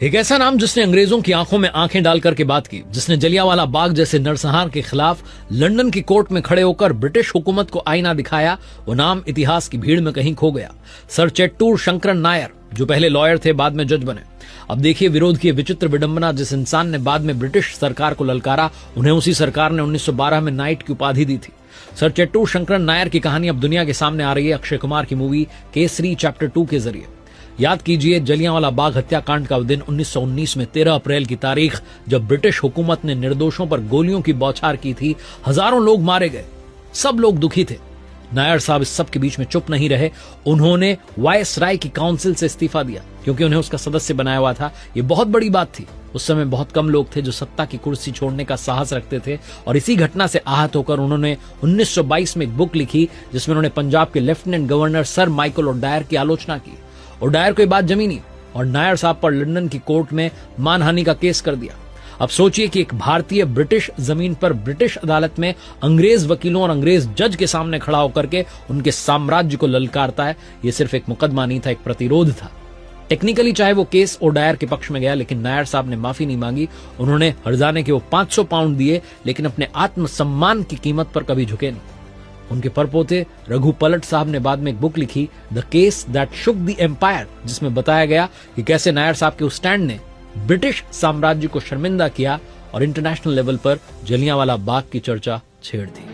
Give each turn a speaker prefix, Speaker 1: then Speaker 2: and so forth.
Speaker 1: एक ऐसा नाम जिसने अंग्रेजों की आंखों में आंखें डाल करके बात की, जिसने जलियांवाला बाग जैसे नरसंहार के खिलाफ लंदन की कोर्ट में खड़े होकर ब्रिटिश हुकूमत को आईना दिखाया, वो नाम इतिहास की भीड़ में कहीं खो गया। सर चेट्टूर शंकरन नायर, जो पहले लॉयर थे, बाद में जज बने। अब देखिए विरोध की विचित्र विडंबना। जिस इंसान ने बाद में ब्रिटिश सरकार को ललकारा, उन्हें उसी सरकार ने 1912 में नाइट की उपाधि दी थी। सर चेट्टूर शंकरन नायर की कहानी अब दुनिया के सामने आ रही है अक्षय कुमार की मूवी केसरी चैप्टर 2 के जरिए। याद कीजिए जलियांवाला बाग हत्याकांड का दिन 1919 में 13 अप्रैल की तारीख, जब ब्रिटिश हुकूमत ने निर्दोषों पर गोलियों की बौछार की थी। हजारों लोग मारे गए, सब लोग दुखी थे। नायर साहब इस सब के बीच में चुप नहीं रहे। उन्होंने वायसराय की काउंसिल से इस्तीफा दिया, क्योंकि उन्हें उसका सदस्य बनाया हुआ था। ये बहुत बड़ी बात थी। उस समय बहुत कम लोग थे जो सत्ता की कुर्सी छोड़ने का साहस रखते थे, और इसी घटना से आहत होकर उन्होंने 1922 में एक बुक लिखी, जिसमें उन्होंने पंजाब के lieutenant governor sir Michael O'Dwyer की आलोचना की। ओडायर को ये बात जमी नहीं और नायर साहब पर लंदन की कोर्ट में मानहानि का केस कर दिया। अब सोचिए कि एक भारतीय ब्रिटिश जमीन पर ब्रिटिश अदालत में अंग्रेज वकीलों और अंग्रेज जज के सामने खड़ा होकर के उनके साम्राज्य को ललकारता है। यह सिर्फ एक मुकदमा नहीं था, एक प्रतिरोध था। टेक्निकली चाहे वो केस ओडायर के पक्ष में गया, लेकिन नायर साहब ने माफी नहीं मांगी। उन्होंने हर्जाने के वो 500 पाउंड दिए, लेकिन अपने आत्मसम्मान की कीमत पर कभी झुके नहीं। उनके परपोते रघु पलट साहब ने बाद में एक बुक लिखी, the case that shook the empire, जिसमें बताया गया कि कैसे नायर साहब के उस स्टैंड ने ब्रिटिश साम्राज्य को शर्मिंदा किया और इंटरनेशनल लेवल पर जलियांवाला बाग की चर्चा छेड़ दी।